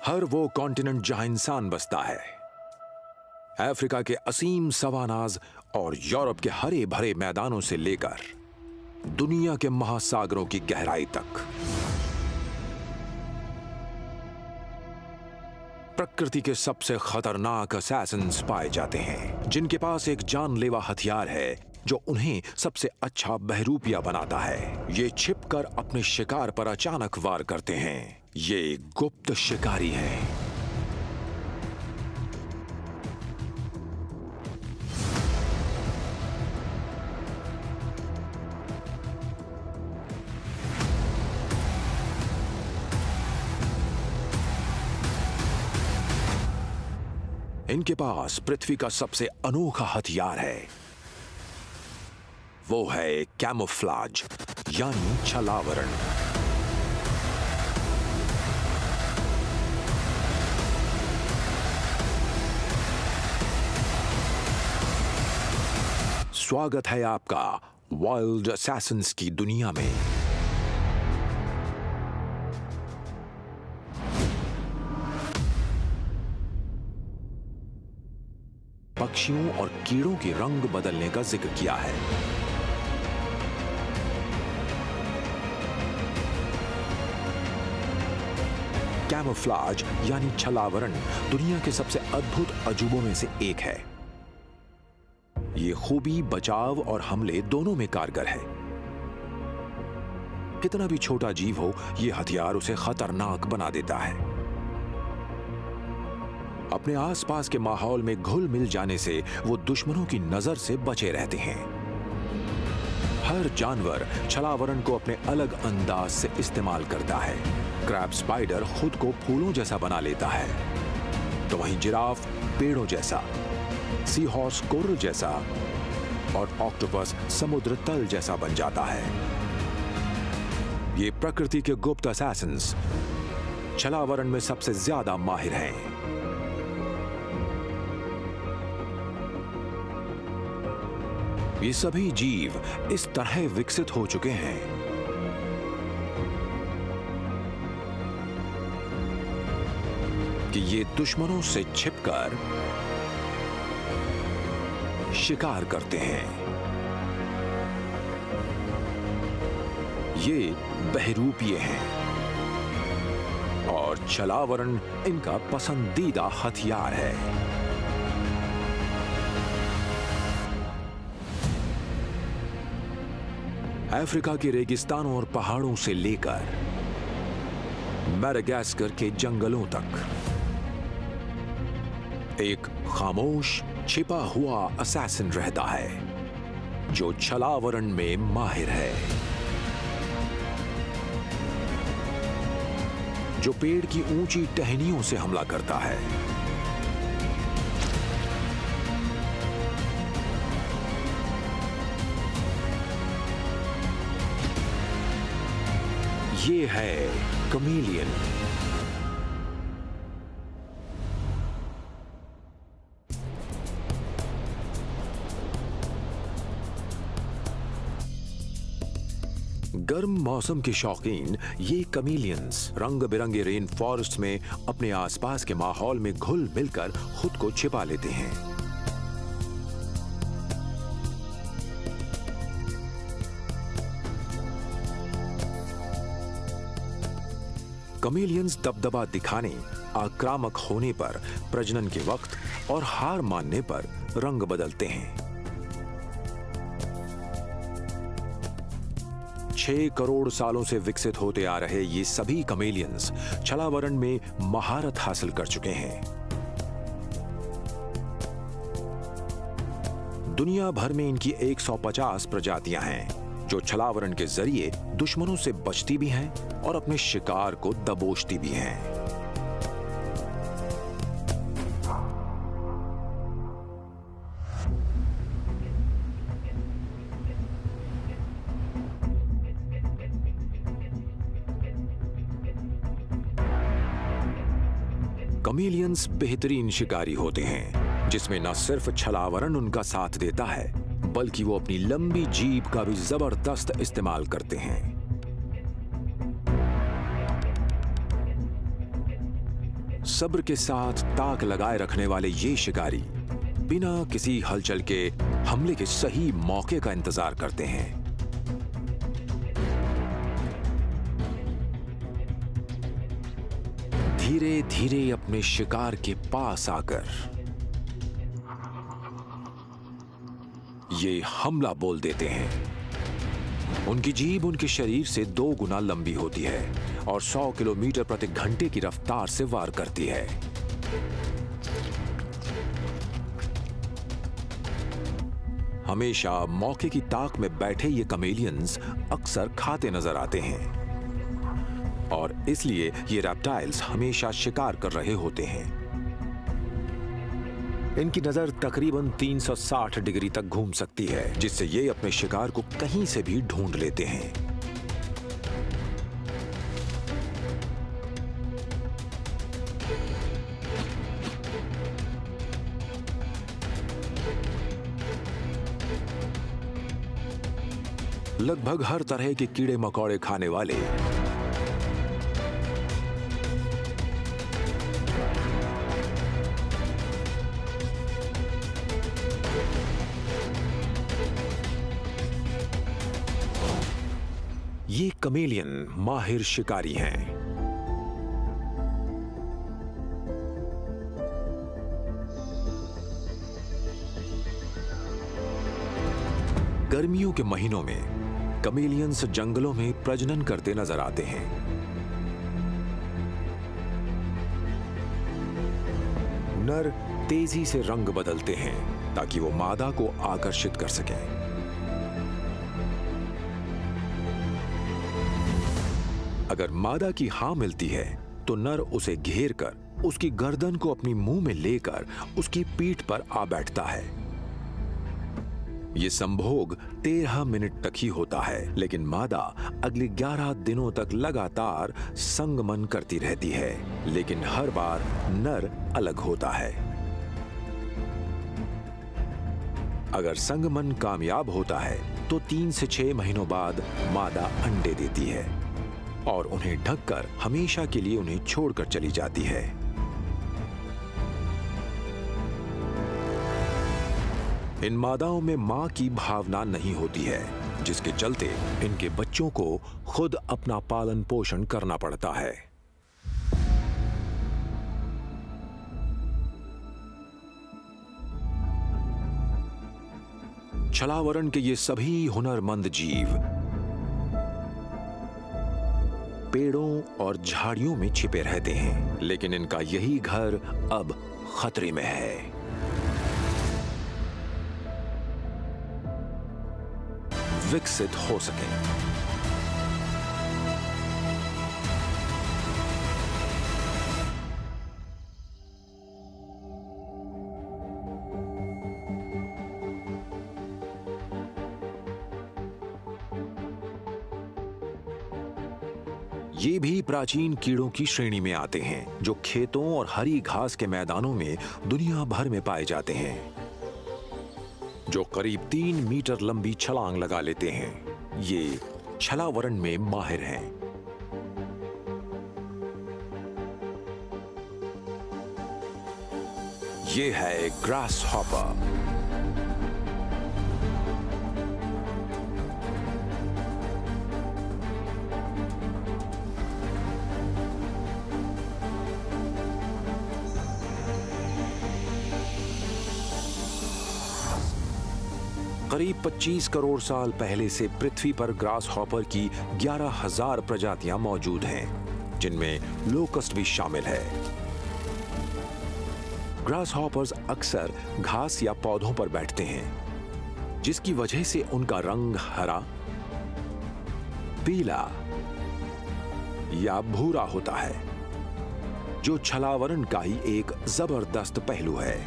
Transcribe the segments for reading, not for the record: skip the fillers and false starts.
हर वो कॉन्टिनेंट जहां इंसान बसता है, अफ्रीका के असीम सवानाज और यूरोप के हरे भरे मैदानों से लेकर दुनिया के महासागरों की गहराई तक, प्रकृति के सबसे खतरनाक असैसिन्स पाए जाते हैं, जिनके पास एक जानलेवा हथियार है जो उन्हें सबसे अच्छा बहरूपिया बनाता है। ये छिपकर अपने शिकार पर अचानक वार करते हैं। ये गुप्त शिकारी हैं। इनके पास पृथ्वी का सबसे अनोखा हथियार है। वो है कैमोफ्लेज यानी छलावरण। स्वागत है आपका वाइल्ड असैसिन्स की दुनिया में। पक्षियों और कीड़ों के रंग बदलने का जिक्र किया है। कैमोफ्लेज यानी छलावरण दुनिया के सबसे अद्भुत अजूबों में से एक है। ये खूबी बचाव और हमले दोनों में कारगर है। कितना भी छोटा जीव हो, यह हथियार उसे खतरनाक बना देता है। अपने आसपास के माहौल में घुल मिल जाने से वो दुश्मनों की नजर से बचे रहते हैं। हर जानवर छलावरण को अपने अलग अंदाज से इस्तेमाल करता है। क्रैब स्पाइडर खुद को फूलों जैसा बना लेता है, तो वहीं जिराफ पेड़ों जैसा, सी हॉर्स कोरल जैसा और ऑक्टोपस समुद्र तल जैसा बन जाता है। ये प्रकृति के गुप्त असैसिन्स छलावरण में सबसे ज्यादा माहिर हैं। ये सभी जीव इस तरह विकसित हो चुके हैं कि ये दुश्मनों से छिपकर शिकार करते हैं। ये बहरूपिये हैं और छलावरण इनका पसंदीदा हथियार है। अफ्रीका के रेगिस्तानों और पहाड़ों से लेकर मैडागास्कर के जंगलों तक एक खामोश छिपा हुआ असैसिन रहता है जो छलावरण में माहिर है, जो पेड़ की ऊंची टहनियों से हमला करता है, ये है कमेलियन। गर्म मौसम के शौकीन ये कमेलियंस रंग बिरंगे रेन फॉरेस्ट में अपने आसपास के माहौल में घुल मिलकर खुद को छिपा लेते हैं। कमेलियंस दबदबा दिखाने, आक्रामक होने पर, प्रजनन के वक्त और हार मानने पर रंग बदलते हैं। 6 करोड़ सालों से विकसित होते आ रहे ये सभी कमेलियंस छलावरण में महारत हासिल कर चुके हैं। दुनिया भर में इनकी 150 प्रजातियां हैं जो छलावरण के जरिए दुश्मनों से बचती भी हैं और अपने शिकार को दबोचती भी हैं। कमेलियंस बेहतरीन शिकारी होते हैं, जिसमें न सिर्फ छलावरण उनका साथ देता है, बल्कि वो अपनी लंबी जीभ का भी जबरदस्त इस्तेमाल करते हैं। सब्र के साथ ताक लगाए रखने वाले ये शिकारी बिना किसी हलचल के हमले के सही मौके का इंतजार करते हैं। धीरे धीरे अपने शिकार के पास आकर ये हमला बोल देते हैं। उनकी जीभ उनके शरीर से 2 गुना लंबी होती है और 100 किलोमीटर प्रति घंटे की रफ्तार से वार करती है। हमेशा मौके की ताक में बैठे ये कमेलियंस अक्सर खाते नजर आते हैं और इसलिए ये रेप्टाइल्स हमेशा शिकार कर रहे होते हैं। इनकी नजर तकरीबन 360 डिग्री तक घूम सकती है, जिससे ये अपने शिकार को कहीं से भी ढूंढ लेते हैं। लगभग हर तरह के कीड़े मकोड़े खाने वाले ये कमेलियन माहिर शिकारी हैं। गर्मियों के महीनों में कमेलियंस जंगलों में प्रजनन करते नजर आते हैं। नर तेजी से रंग बदलते हैं ताकि वो मादा को आकर्षित कर सकें। अगर मादा की हां मिलती है तो नर उसे घेर कर उसकी गर्दन को अपनी मुंह में लेकर उसकी पीठ पर आ बैठता है। यह संभोग 13 मिनट तक ही होता है, लेकिन मादा अगले 11 दिनों तक लगातार संगमन करती रहती है, लेकिन हर बार नर अलग होता है। अगर संगमन कामयाब होता है तो 3 से 6 महीनों बाद मादा अंडे देती है और उन्हें ढककर हमेशा के लिए उन्हें छोड़कर चली जाती है। इन मादाओं में मां की भावना नहीं होती है, जिसके चलते इनके बच्चों को खुद अपना पालन पोषण करना पड़ता है। छलावरण के ये सभी हुनरमंद जीव पेड़ों और झाड़ियों में छिपे रहते हैं, लेकिन इनका यही घर अब खतरे में है। विकसित हो सकें। ये भी प्राचीन कीड़ों की श्रेणी में आते हैं, जो खेतों और हरी घास के मैदानों में दुनिया भर में पाए जाते हैं, जो करीब 3 मीटर लंबी छलांग लगा लेते हैं। ये छलावरण में माहिर हैं। ये है ग्रास हॉपर। करीब 25 करोड़ साल पहले से पृथ्वी पर ग्रास हॉपर की 11,000 प्रजातियां मौजूद हैं, जिनमें लोकस्ट भी शामिल है। ग्रास हॉपर्स अक्सर घास या पौधों पर बैठते हैं, जिसकी वजह से उनका रंग हरा, पीला या भूरा होता है, जो छलावरण का ही एक जबरदस्त पहलू है।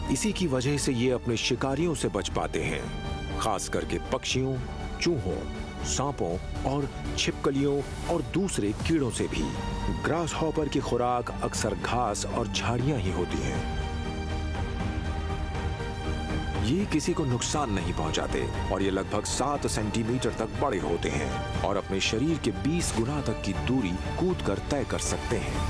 इसी की वजह से ये अपने शिकारियों से बच पाते हैं, खास करके पक्षियों, चूहों, सांपों और छिपकलियों और दूसरे कीड़ों से भी। ग्रास हॉपर की खुराक अक्सर घास और झाड़ियां ही होती हैं। ये किसी को नुकसान नहीं पहुंचाते और ये लगभग 7 सेंटीमीटर तक बड़े होते हैं और अपने शरीर के 20 गुना तक की दूरी कूदकर तय कर सकते हैं।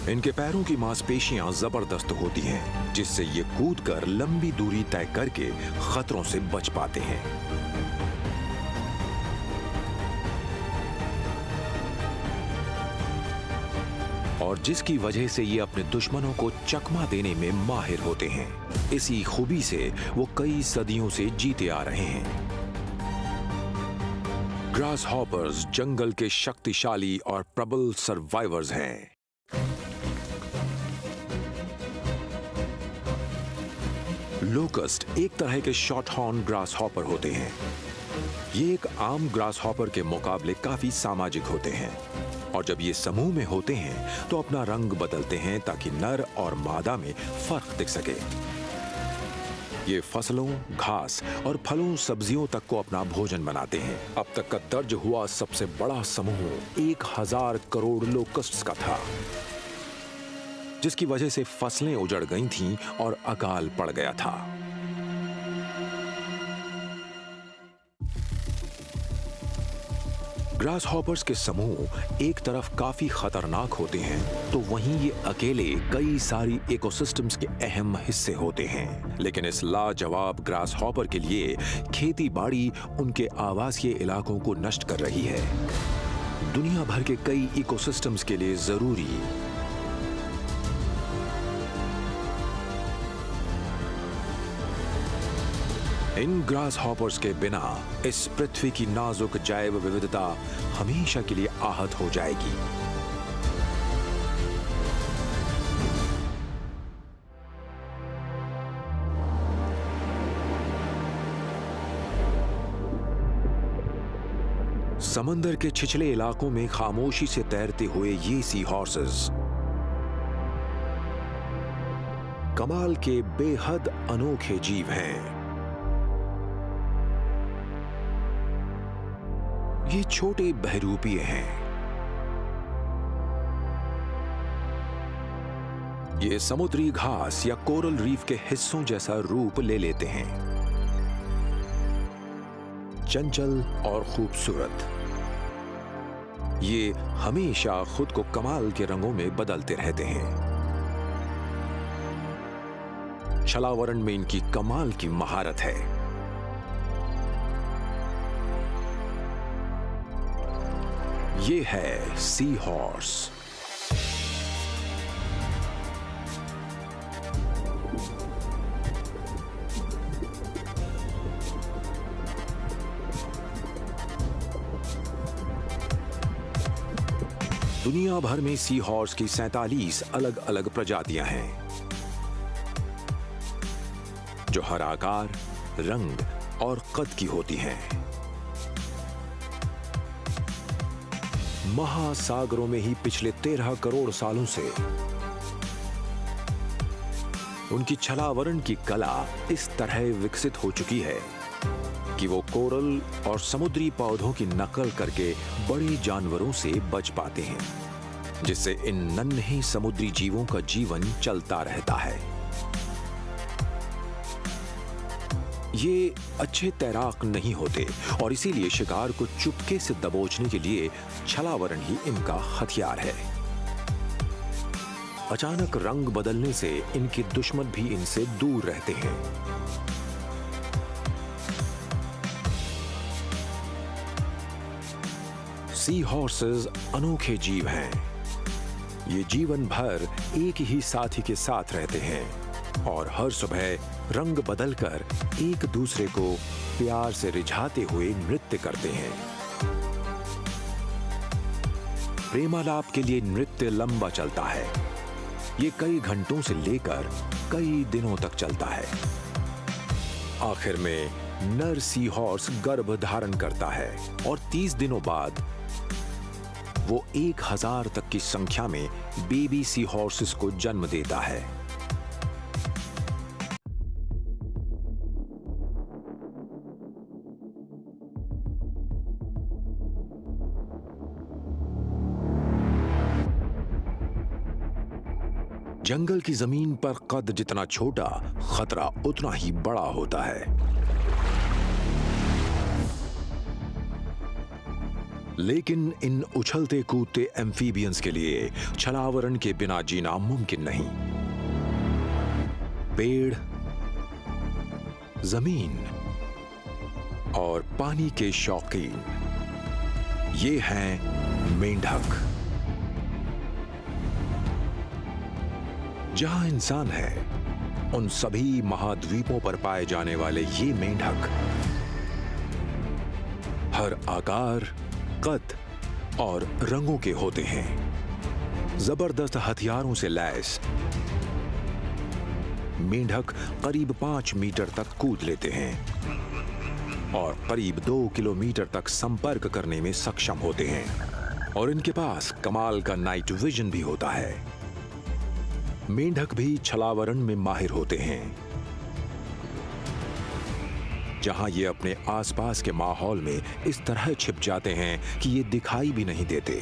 इनके पैरों की मांसपेशियां जबरदस्त होती हैं, जिससे ये कूदकर लंबी दूरी तय करके खतरों से बच पाते हैं। और जिसकी वजह से ये अपने दुश्मनों को चकमा देने में माहिर होते हैं। इसी खूबी से वो कई सदियों से जीते आ रहे हैं। ग्रास हॉपर्स जंगल के शक्तिशाली और प्रबल सर्वाइवर्स हैं। लोकस्ट एक तरह के शॉर्ट हॉर्न ग्रास हॉपर होते हैं। ये एक आम ग्रास हॉपर के मुकाबले काफी सामाजिक होते हैं और जब ये समूह में होते हैं तो अपना रंग बदलते हैं ताकि नर और मादा में फर्क दिख सके। ये फसलों, घास और फलों सब्जियों तक को अपना भोजन बनाते हैं। अब तक का दर्ज हुआ सबसे बड़ा समूह 1000 करोड़ लोकस्ट्स का था, जिसकी वजह से फसलें उजड़ गई थीं और अकाल पड़ गया था। ग्रास हॉपर्स के समूह एक तरफ काफी खतरनाक होते हैं तो वहीं ये अकेले कई सारी इकोसिस्टम्स के अहम हिस्से होते हैं। लेकिन इस लाजवाब ग्रास हॉपर के लिए खेती बाड़ी उनके आवासीय इलाकों को नष्ट कर रही है। दुनिया भर के कई इकोसिस्टम्स के लिए जरूरी इन ग्रास हॉपर्स के बिना इस पृथ्वी की नाजुक जैव विविधता हमेशा के लिए आहत हो जाएगी। समंदर के छिछले इलाकों में खामोशी से तैरते हुए ये सी हॉर्सेस कमाल के बेहद अनोखे जीव हैं। ये छोटे बहरूपीय हैं। ये समुद्री घास या कोरल रीफ के हिस्सों जैसा रूप ले लेते हैं। चंचल और खूबसूरत, ये हमेशा खुद को कमाल के रंगों में बदलते रहते हैं। छलावरण में इनकी कमाल की महारत है। ये है सी हॉर्स। दुनिया भर में सी हॉर्स की 47 अलग अलग प्रजातियां हैं, जो हर आकार, रंग और कद की होती हैं। महासागरों में ही पिछले 13 करोड़ सालों से उनकी छलावरण की कला इस तरह विकसित हो चुकी है कि वो कोरल और समुद्री पौधों की नकल करके बड़े जानवरों से बच पाते हैं, जिससे इन नन्हे समुद्री जीवों का जीवन चलता रहता है। ये अच्छे तैराक नहीं होते और इसीलिए शिकार को चुपके से दबोचने के लिए छलावरण ही इनका हथियार है। अचानक रंग बदलने से इनके दुश्मन भी इनसे दूर रहते हैं। सी हॉर्सेस अनोखे जीव हैं। ये जीवन भर एक ही साथी के साथ रहते हैं और हर सुबह रंग बदलकर एक दूसरे को प्यार से रिझाते हुए नृत्य करते हैं। प्रेमालाप के लिए नृत्य लंबा चलता है। ये कई घंटों से लेकर कई दिनों तक चलता है। आखिर में नर सी हॉर्स गर्भ धारण करता है और 30 दिनों बाद वो 1000 तक की संख्या में बेबी सी हॉर्सेस को जन्म देता है। जंगल की जमीन पर कद जितना छोटा, खतरा उतना ही बड़ा होता है। लेकिन इन उछलते कूदते एम्फीबियंस के लिए छलावरण के बिना जीना मुमकिन नहीं। पेड़, जमीन और पानी के शौकीन, ये हैं मेंढक। जहां इंसान है, उन सभी महाद्वीपों पर पाए जाने वाले ये मेंढक हर आकार, कद और रंगों के होते हैं। जबरदस्त हथियारों से लैस मेंढक करीब 5 मीटर तक कूद लेते हैं और करीब 2 किलोमीटर तक संपर्क करने में सक्षम होते हैं। और इनके पास कमाल का नाइट विजन भी होता है। मेंढक भी छलावरण में माहिर होते हैं। जहां ये अपने आसपास के माहौल में इस तरह छिप जाते हैं कि ये दिखाई भी नहीं देते।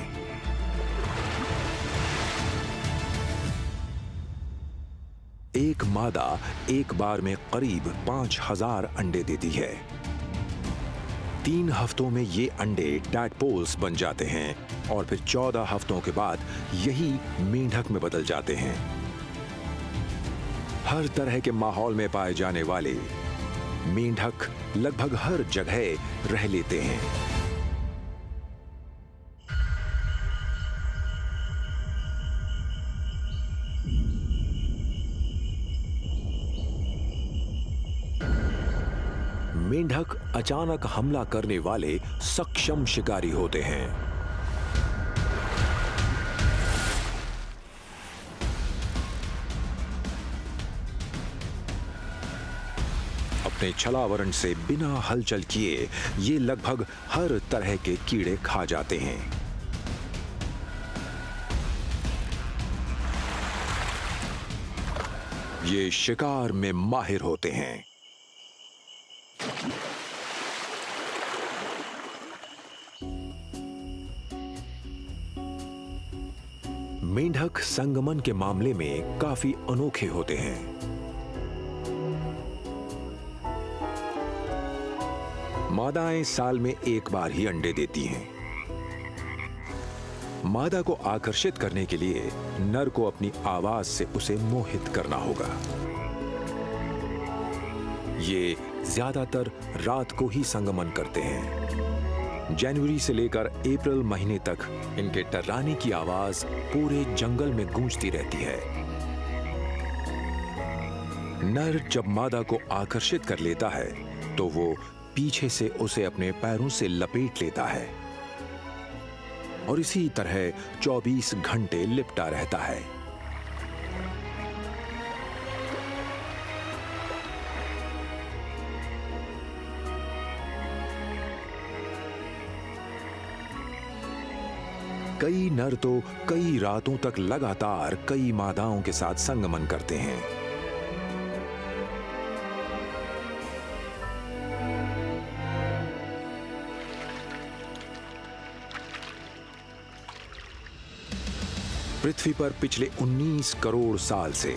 एक मादा एक बार में करीब 5000 अंडे देती है। 3 हफ्तों में ये अंडे टैडपोल्स बन जाते हैं और फिर 14 हफ्तों के बाद यही मेंढक में बदल जाते हैं। हर तरह के माहौल में पाए जाने वाले मेंढक लगभग हर जगह रह लेते हैं। मेंढक अचानक हमला करने वाले सक्षम शिकारी होते हैं। अपने छलावरण से बिना हलचल किए ये लगभग हर तरह के कीड़े खा जाते हैं। ये शिकार में माहिर होते हैं। मेंढक संगमन के मामले में काफी अनोखे होते हैं। मादाएं साल में एक बार ही अंडे देती हैं। मादा को आकर्षित करने के लिए नर को अपनी आवाज से उसे मोहित करना होगा। ये ज्यादातर रात को ही संगमन करते हैं। जनवरी से लेकर अप्रैल महीने तक इनके टर्राने की आवाज पूरे जंगल में गूंजती रहती है। नर जब मादा को आकर्षित कर लेता है तो वो पीछे से उसे अपने पैरों से लपेट लेता है और इसी तरह 24 घंटे लिपटा रहता है। कई नर तो कई रातों तक लगातार कई मादाओं के साथ संगमन करते हैं। पृथ्वी पर पिछले 19 करोड़ साल से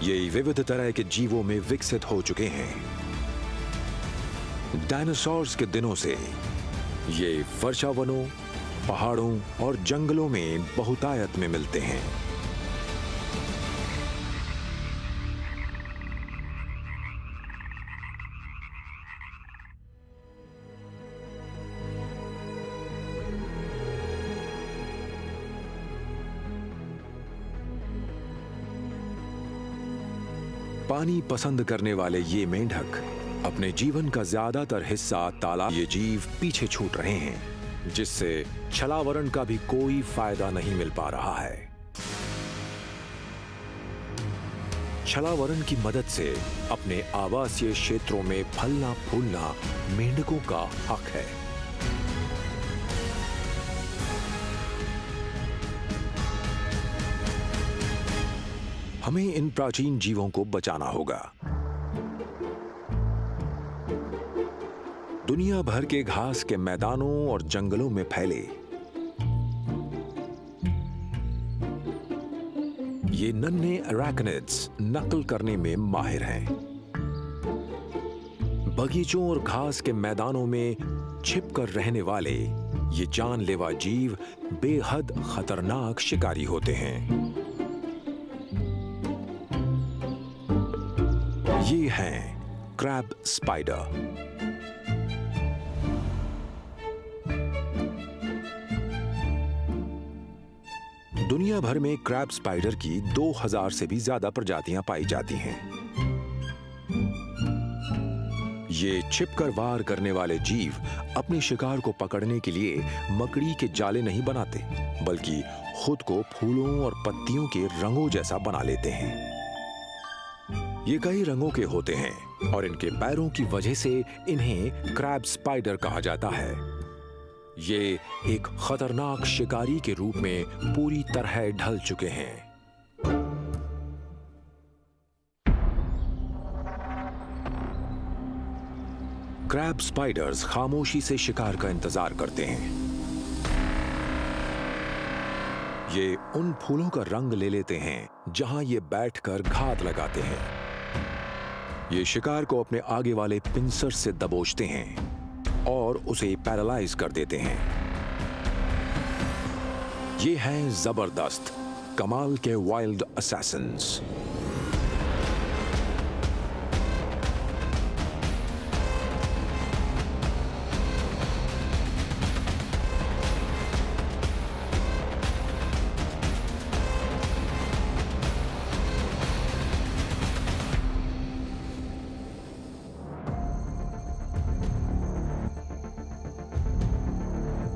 ये विविध तरह के जीवों में विकसित हो चुके हैं। डायनासोर्स के दिनों से ये वर्षावनों, पहाड़ों और जंगलों में बहुतायत में मिलते हैं। पानी पसंद करने वाले ये मेंढक अपने जीवन का ज्यादातर हिस्सा तालाब ये जीव पीछे छूट रहे हैं, जिससे छलावरण का भी कोई फायदा नहीं मिल पा रहा है। छलावरण की मदद से अपने आवासीय क्षेत्रों में फलना फूलना मेंढकों का हक है। हमें इन प्राचीन जीवों को बचाना होगा। दुनिया भर के घास के मैदानों और जंगलों में फैले ये नन्हे अराकनिड्स नकल करने में माहिर हैं। बगीचों और घास के मैदानों में छिपकर रहने वाले ये जानलेवा जीव बेहद खतरनाक शिकारी होते हैं। ये हैं क्रैब स्पाइडर। दुनिया भर में क्रैब स्पाइडर की 2000 से भी ज्यादा प्रजातियां पाई जाती हैं। ये छिपकर वार करने वाले जीव अपने शिकार को पकड़ने के लिए मकड़ी के जाले नहीं बनाते, बल्कि खुद को फूलों और पत्तियों के रंगों जैसा बना लेते हैं। ये कई रंगों के होते हैं और इनके पैरों की वजह से इन्हें क्रैब स्पाइडर कहा जाता है। ये एक खतरनाक शिकारी के रूप में पूरी तरह ढल चुके हैं। क्रैब स्पाइडर्स खामोशी से शिकार का इंतजार करते हैं। ये उन फूलों का रंग ले लेते हैं जहां ये बैठकर घात लगाते हैं। ये शिकार को अपने आगे वाले पिंसर से दबोचते हैं और उसे पैरालाइज कर देते हैं। ये हैं जबरदस्त कमाल के वाइल्ड असैसिन्स।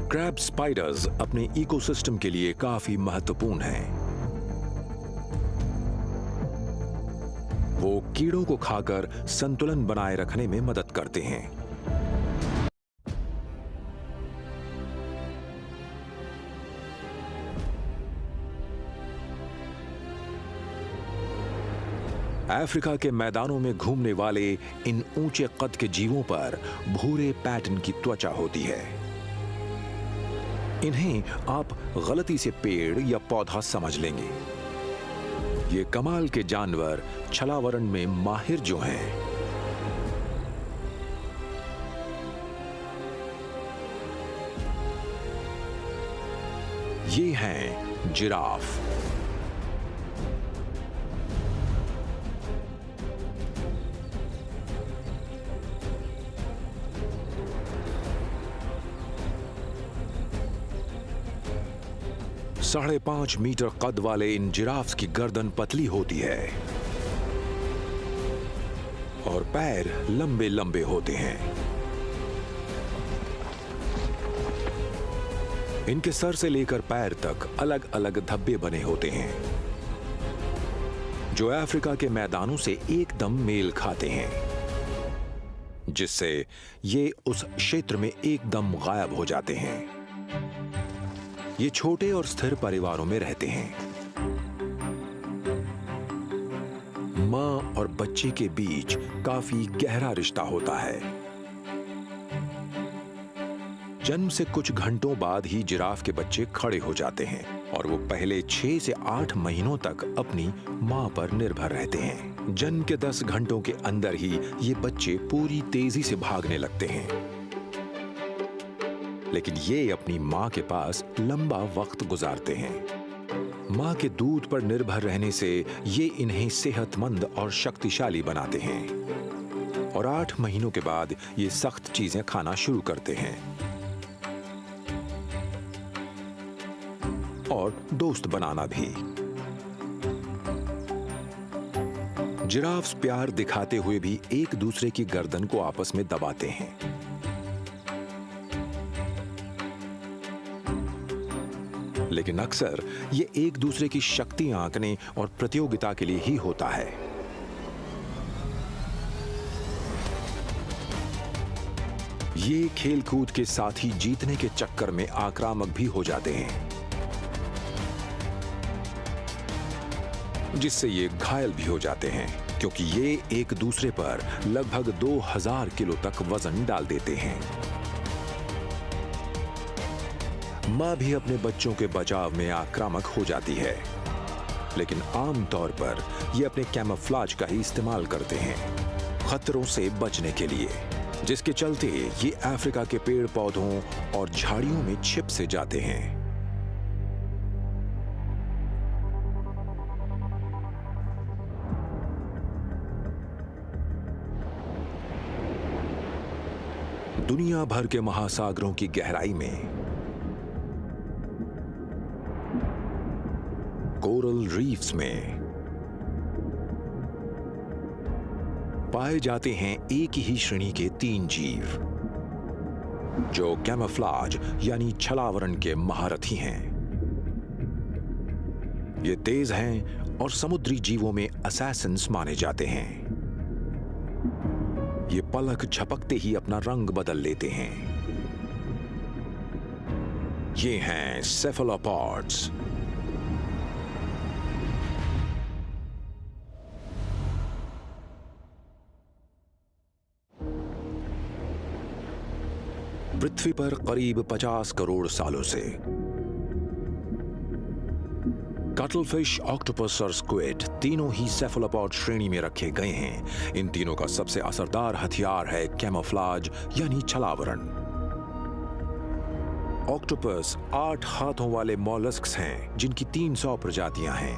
क्रैब स्पाइडर्स अपने इकोसिस्टम के लिए काफी महत्वपूर्ण हैं। वो कीड़ों को खाकर संतुलन बनाए रखने में मदद करते हैं। अफ्रीका के मैदानों में घूमने वाले इन ऊंचे कद के जीवों पर भूरे पैटर्न की त्वचा होती है। इन्हें आप गलती से पेड़ या पौधा समझ लेंगे। ये कमाल के जानवर छलावरण में माहिर जो हैं। ये हैं जिराफ। साढ़े 5 मीटर कद वाले इन जिराफ्स की गर्दन पतली होती है और पैर लंबे लंबे होते हैं। इनके सर से लेकर पैर तक अलग अलग धब्बे बने होते हैं जो अफ्रीका के मैदानों से एकदम मेल खाते हैं, जिससे ये उस क्षेत्र में एकदम गायब हो जाते हैं। ये छोटे और स्थिर परिवारों में रहते हैं। मां और बच्चे के बीच काफी गहरा रिश्ता होता है। जन्म से कुछ घंटों बाद ही जिराफ के बच्चे खड़े हो जाते हैं और वो पहले 6 से 8 महीनों तक अपनी मां पर निर्भर रहते हैं। जन्म के 10 घंटों के अंदर ही ये बच्चे पूरी तेजी से भागने लगते हैं, लेकिन ये अपनी मां के पास लंबा वक्त गुजारते हैं। मां के दूध पर निर्भर रहने से ये इन्हें सेहतमंद और शक्तिशाली बनाते हैं और 8 महीनों के बाद ये सख्त चीजें खाना शुरू करते हैं और दोस्त बनाना भी। जिराफ्स प्यार दिखाते हुए भी एक दूसरे की गर्दन को आपस में दबाते हैं। लेकिन अक्सर ये एक दूसरे की शक्ति आंकने और प्रतियोगिता के लिए ही होता है। ये खेलकूद के साथ ही जीतने के चक्कर में आक्रामक भी हो जाते हैं, जिससे ये घायल भी हो जाते हैं, क्योंकि ये एक दूसरे पर लगभग 2000 किलो तक वजन डाल देते हैं। मां भी अपने बच्चों के बचाव में आक्रामक हो जाती है। लेकिन आमतौर पर ये अपने कैमोफ्लेज का ही इस्तेमाल करते हैं खतरों से बचने के लिए, जिसके चलते ये अफ्रीका के पेड़ पौधों और झाड़ियों में छिप से जाते हैं। दुनिया भर के महासागरों की गहराई में कोरल रीफ्स में पाए जाते हैं एक ही श्रेणी के 3 जीव जो कैमोफ्लेज यानी छलावरण के महारथी हैं। ये तेज हैं और समुद्री जीवों में असैसिन्स माने जाते हैं। ये पलक झपकते ही अपना रंग बदल लेते हैं। ये हैं सेफेलोपॉड्स। पृथ्वी पर करीब 50 करोड़ सालों से कटलफिश, ऑक्टोपस और स्क्विड तीनों ही सेफेलोपॉड श्रेणी में रखे गए हैं। इन तीनों का सबसे असरदार हथियार है कैमोफ्लेज यानी छलावरण। ऑक्टोपस 8 हाथों वाले मॉलस्क्स हैं जिनकी 300 प्रजातियां हैं।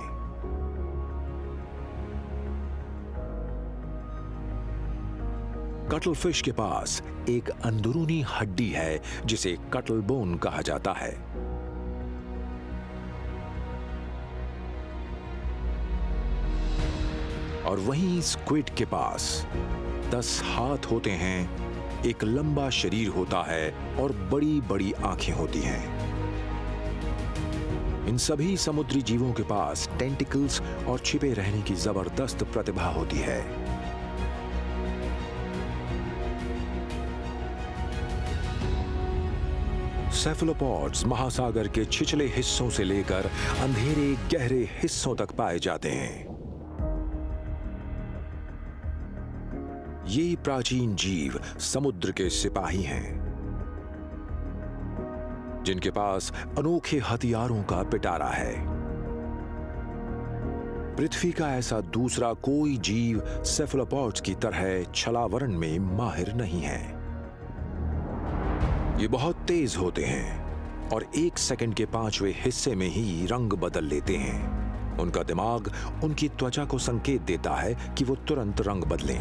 कटलफिश के पास एक अंदरूनी हड्डी है जिसे कटल बोन कहा जाता है। और वहीं स्क्विड के पास 10 हाथ होते हैं, एक लंबा शरीर होता है और बड़ी बड़ी आंखें होती हैं। इन सभी समुद्री जीवों के पास टेंटिकल्स और छिपे रहने की जबरदस्त प्रतिभा होती है। सेफेलोपॉड्स महासागर के छिछले हिस्सों से लेकर अंधेरे गहरे हिस्सों तक पाए जाते हैं। ये प्राचीन जीव समुद्र के सिपाही हैं जिनके पास अनोखे हथियारों का पिटारा है। पृथ्वी का ऐसा दूसरा कोई जीव सेफेलोपॉड्स की तरह छलावरण में माहिर नहीं है। ये बहुत तेज होते हैं और 1 सेकंड के 5वें हिस्से में ही रंग बदल लेते हैं। उनका दिमाग उनकी त्वचा को संकेत देता है कि वो तुरंत रंग बदलें।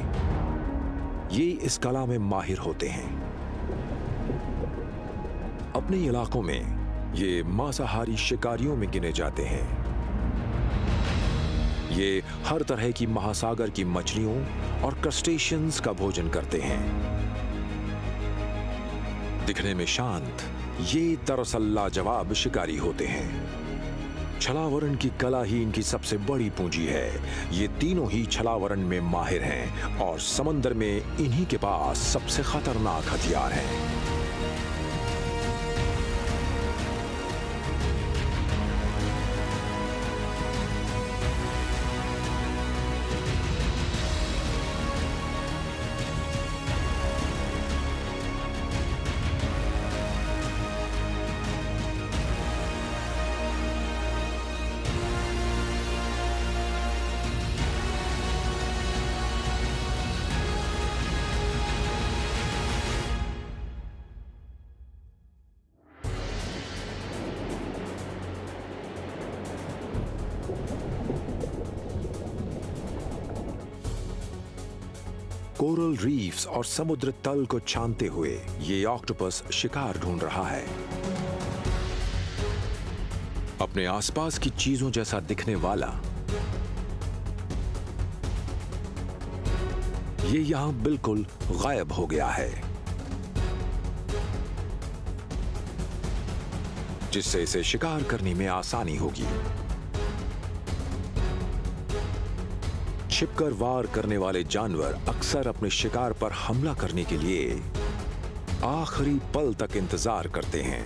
ये इस कला में माहिर होते हैं। अपने इलाकों में ये मांसाहारी शिकारियों में गिने जाते हैं। ये हर तरह की महासागर की मछलियों और क्रस्टेशियंस का भोजन करते हैं। दिखने में शांत, ये दरअसल लाजवाब शिकारी होते हैं। छलावरण की कला ही इनकी सबसे बड़ी पूंजी है। ये तीनों ही छलावरण में माहिर हैं और समंदर में इन्हीं के पास सबसे खतरनाक हथियार हैं। कोरल रीफ्स और समुद्र तल को छानते हुए ये ऑक्टोपस शिकार ढूंढ रहा है। अपने आसपास की चीजों जैसा दिखने वाला ये यहां बिल्कुल गायब हो गया है, जिससे इसे शिकार करने में आसानी होगी। छिपकर वार करने वाले जानवर अक्सर अपने शिकार पर हमला करने के लिए आखिरी पल तक इंतजार करते हैं।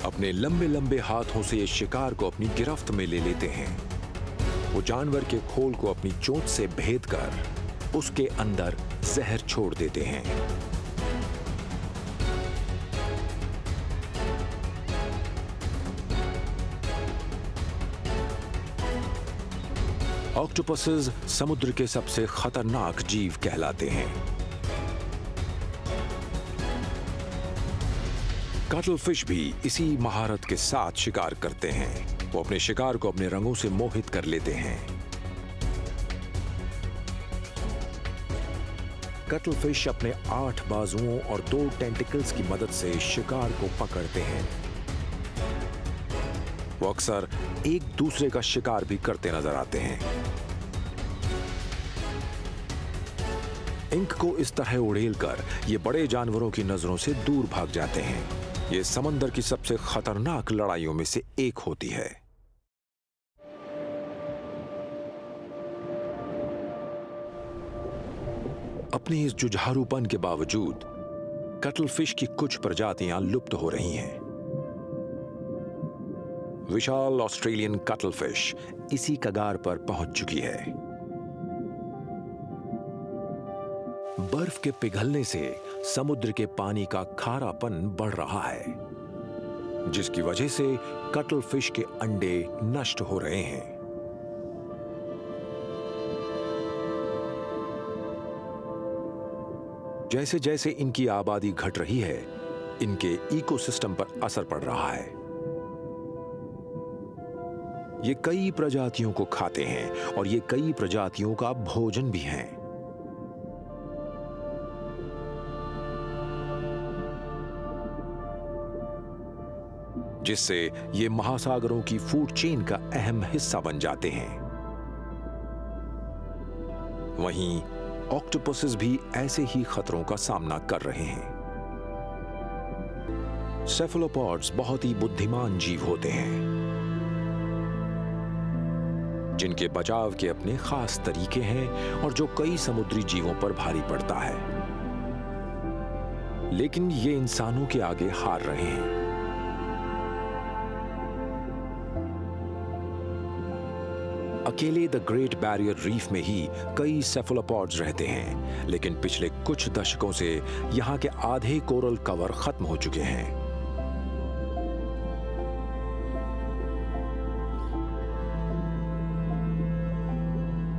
अपने लंबे लंबे हाथों से ये शिकार को अपनी गिरफ्त में ले लेते हैं। वो जानवर के खोल को अपनी चोंच से भेद कर उसके अंदर जहर छोड़ देते हैं। ऑक्टोपसेस समुद्र के सबसे खतरनाक जीव कहलाते हैं। कटलफिश भी इसी महारत के साथ शिकार करते हैं। वो अपने शिकार को अपने रंगों से मोहित कर लेते हैं। कटलफिश अपने 8 बाजुओं और 2 टेंटिकल्स की मदद से शिकार को पकड़ते हैं। वो अक्सर एक दूसरे का शिकार भी करते नजर आते हैं। इंक को इस तरह उड़ेलकर ये बड़े जानवरों की नजरों से दूर भाग जाते हैं। ये समंदर की सबसे खतरनाक लड़ाइयों में से एक होती है। अपने इस जुझारूपन के बावजूद कटलफिश की कुछ प्रजातियां लुप्त हो रही हैं। विशाल ऑस्ट्रेलियन कटलफिश इसी कगार पर पहुंच चुकी है। बर्फ के पिघलने से समुद्र के पानी का खारापन बढ़ रहा है, जिसकी वजह से कटलफिश के अंडे नष्ट हो रहे हैं। जैसे जैसे इनकी आबादी घट रही है, इनके इकोसिस्टम पर असर पड़ रहा है। ये कई प्रजातियों को खाते हैं और ये कई प्रजातियों का भोजन भी हैं। जिससे ये महासागरों की फूड चेन का अहम हिस्सा बन जाते हैं। वहीं ऑक्टोपसेस भी ऐसे ही खतरों का सामना कर रहे हैं। सेफलोपॉड्स बहुत ही बुद्धिमान जीव होते हैं, जिनके बचाव के अपने खास तरीके हैं और जो कई समुद्री जीवों पर भारी पड़ता है। लेकिन ये इंसानों के आगे हार रहे हैं। अकेले द ग्रेट बैरियर रीफ में ही कई सेफलोपॉड्स रहते हैं, लेकिन पिछले कुछ दशकों से यहां के आधे कोरल कवर खत्म हो चुके हैं।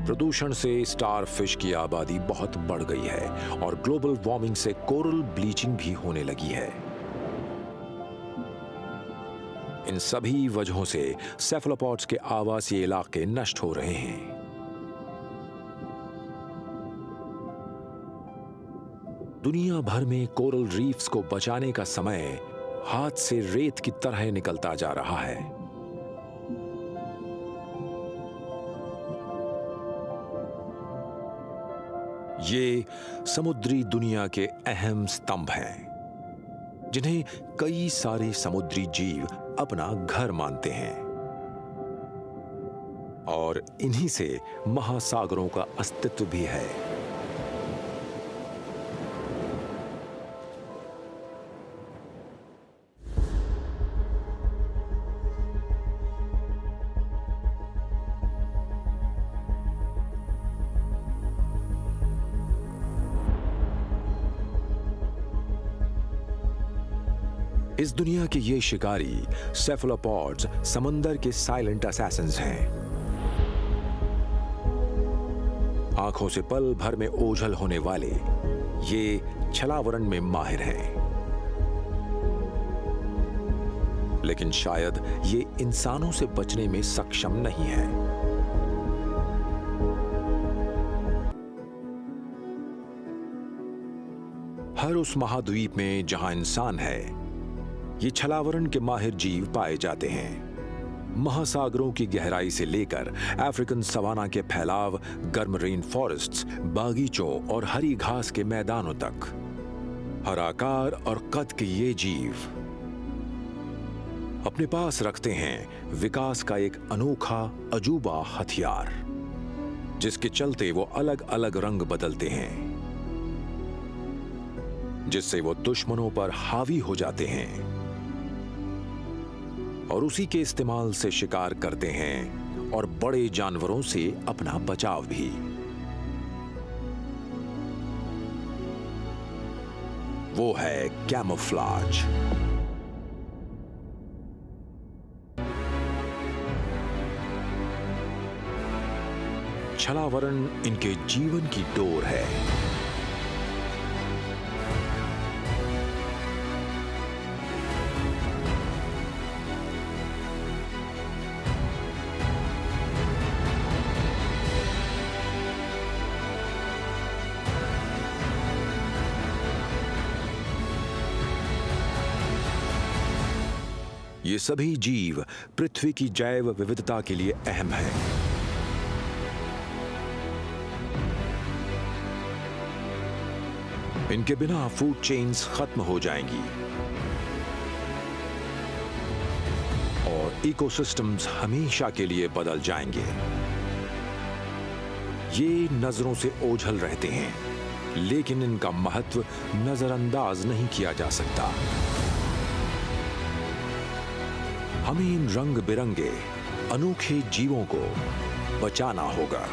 प्रदूषण से स्टार फिश की आबादी बहुत बढ़ गई है और ग्लोबल वार्मिंग से कोरल ब्लीचिंग भी होने लगी है। इन सभी वजहों से सेफलोपॉड्स के आवासीय इलाके नष्ट हो रहे हैं। दुनिया भर में कोरल रीफ्स को बचाने का समय हाथ से रेत की तरह निकलता जा रहा है। ये समुद्री दुनिया के अहम स्तंभ हैं, जिन्हें कई सारे समुद्री जीव अपना घर मानते हैं और इन्हीं से महासागरों का अस्तित्व भी है। इस दुनिया के ये शिकारी सेफलोपॉड्स समंदर के साइलेंट असैसिन्स हैं। आंखों से पल भर में ओझल होने वाले ये छलावरण में माहिर हैं, लेकिन शायद ये इंसानों से बचने में सक्षम नहीं है। हर उस महाद्वीप में जहां इंसान है, ये छलावरण के माहिर जीव पाए जाते हैं। महासागरों की गहराई से लेकर अफ्रीकन सवाना के फैलाव, गर्म रेन फॉरेस्ट्स, बागीचों और हरी घास के मैदानों तक, हर आकार और कद के ये जीव अपने पास रखते हैं विकास का एक अनोखा अजूबा हथियार, जिसके चलते वो अलग अलग रंग बदलते हैं, जिससे वो दुश्मनों पर हावी हो जाते हैं और उसी के इस्तेमाल से शिकार करते हैं और बड़े जानवरों से अपना बचाव भी। वो है कैमोफ्लेज। छलावरण इनके जीवन की डोर है। ये सभी जीव पृथ्वी की जैव विविधता के लिए अहम हैं। इनके बिना फूड चेन्स खत्म हो जाएंगी और इकोसिस्टम्स हमेशा के लिए बदल जाएंगे। ये नजरों से ओझल रहते हैं, लेकिन इनका महत्व नजरअंदाज नहीं किया जा सकता। हमें इन रंग बिरंगे अनोखे जीवों को बचाना होगा।